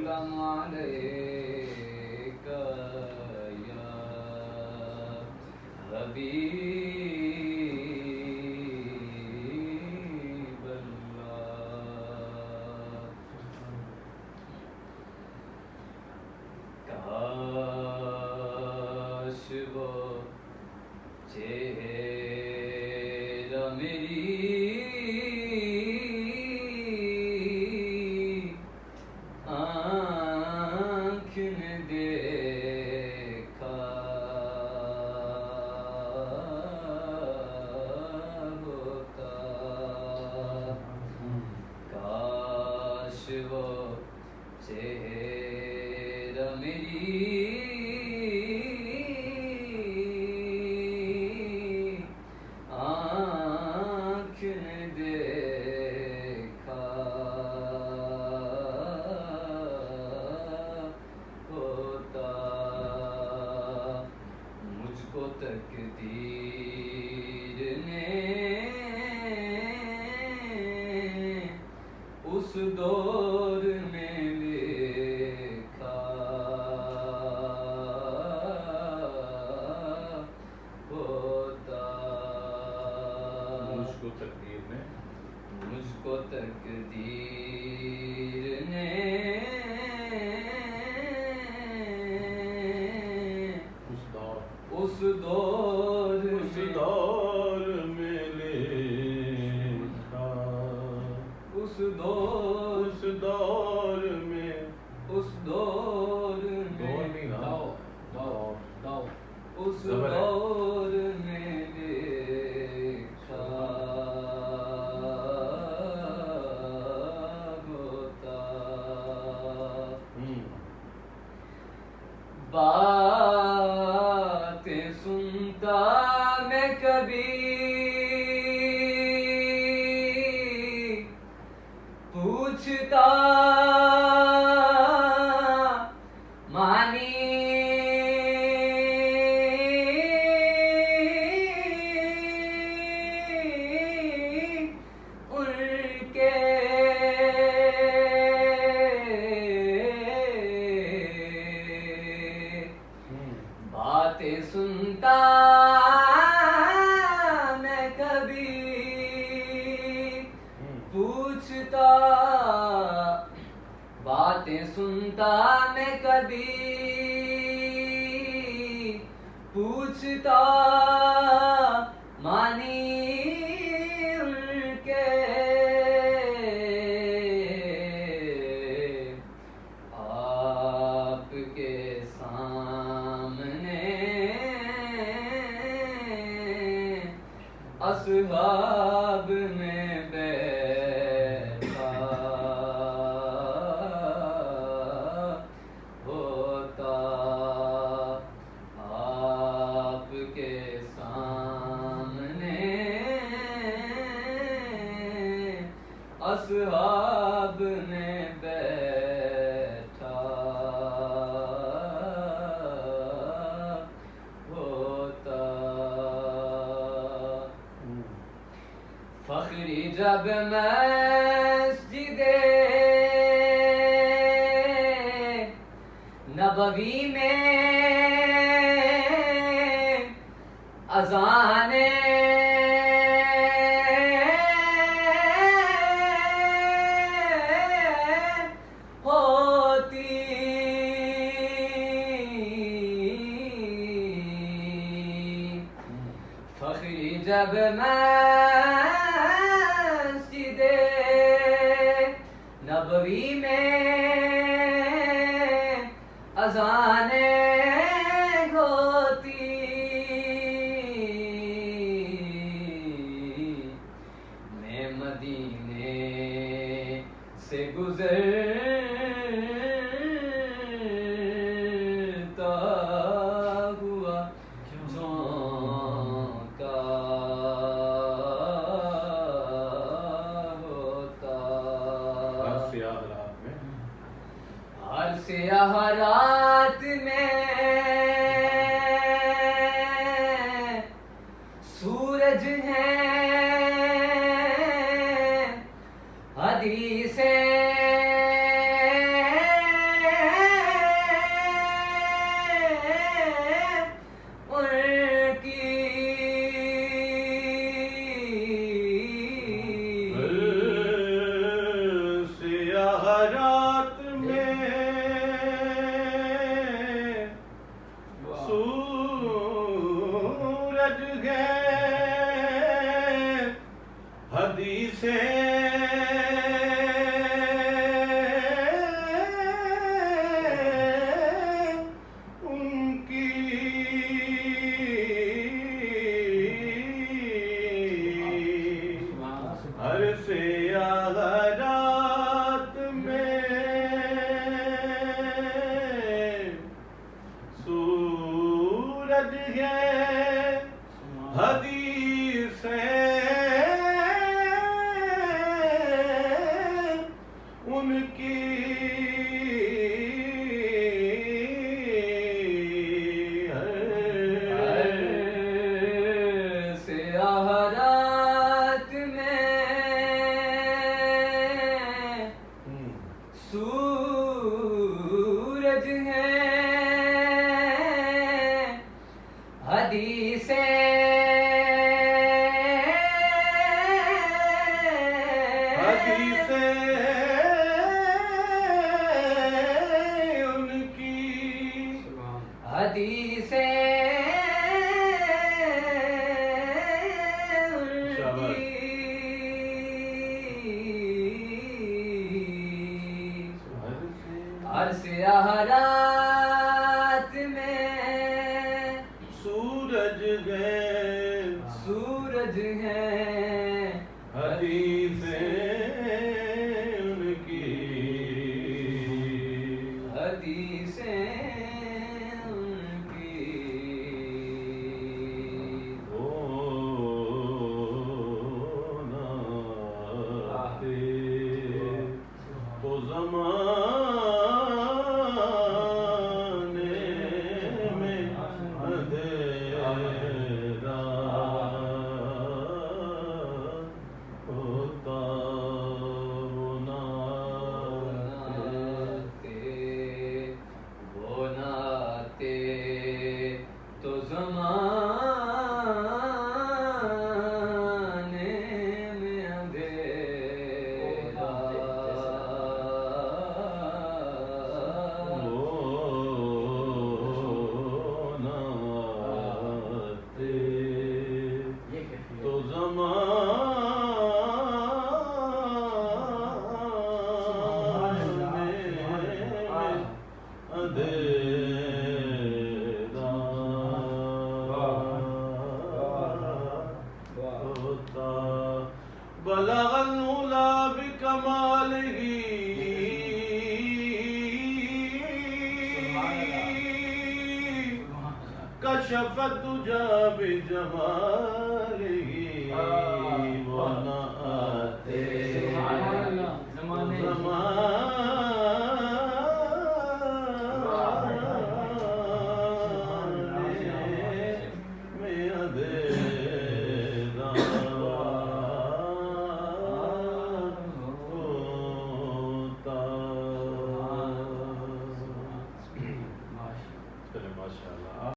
سلام علیک یا حبیب اللہ. کاش وہ چہرہ میری آنکھ نے دیکھا ہوتا. کاش وہ چہرہ میری آنکھ نے دیکھا ہوتا. مجھ کو تقدیر نے اس دور میں لکھا ہوتا. مجھ کو تقدیر نے مجھ کو تقدیر نے اس دور میں لکھا. اس دور میں اس دور میں لکھا ہوتا. باتیں سنتا میں کبھی پوچھتا مانی ان کے باتیں سنتا میں کبھی پوچھتا. باتیں سنتا میں کبھی پوچھتا مانی ان کے. آپ کے سامنے اصحاب میں بیٹھا ہوتا. آپ کے سامنے اصحاب میں بیٹھا ہوتا. فخری جب مسجد نبوی میں اذان ہوتی. فخری جب مسجد نبوی میں اذان ہوتی. میں مدینے سے گزرتا ہوا جھونکا ہوتا. ہر سیاہ رات میں سورج ہے حدیثیں سورج ہے حدیث ان کی سورج ہے حدیثیں ان کی حدیثیں عرص احرات میں سورج ہیں حدیثیں ان کی حدیثیں ان کی تو زمانے میں اندھیرا ہوتا وہ ناتے تو زمانے میں اندھیرا تو زمانے میں اندھیرا ہوتا بلغ العلا بکمالہ کشف الدجى بجمالہ ونأتے میں اندھیرا ہوتا. چلے ماشاء اللہ.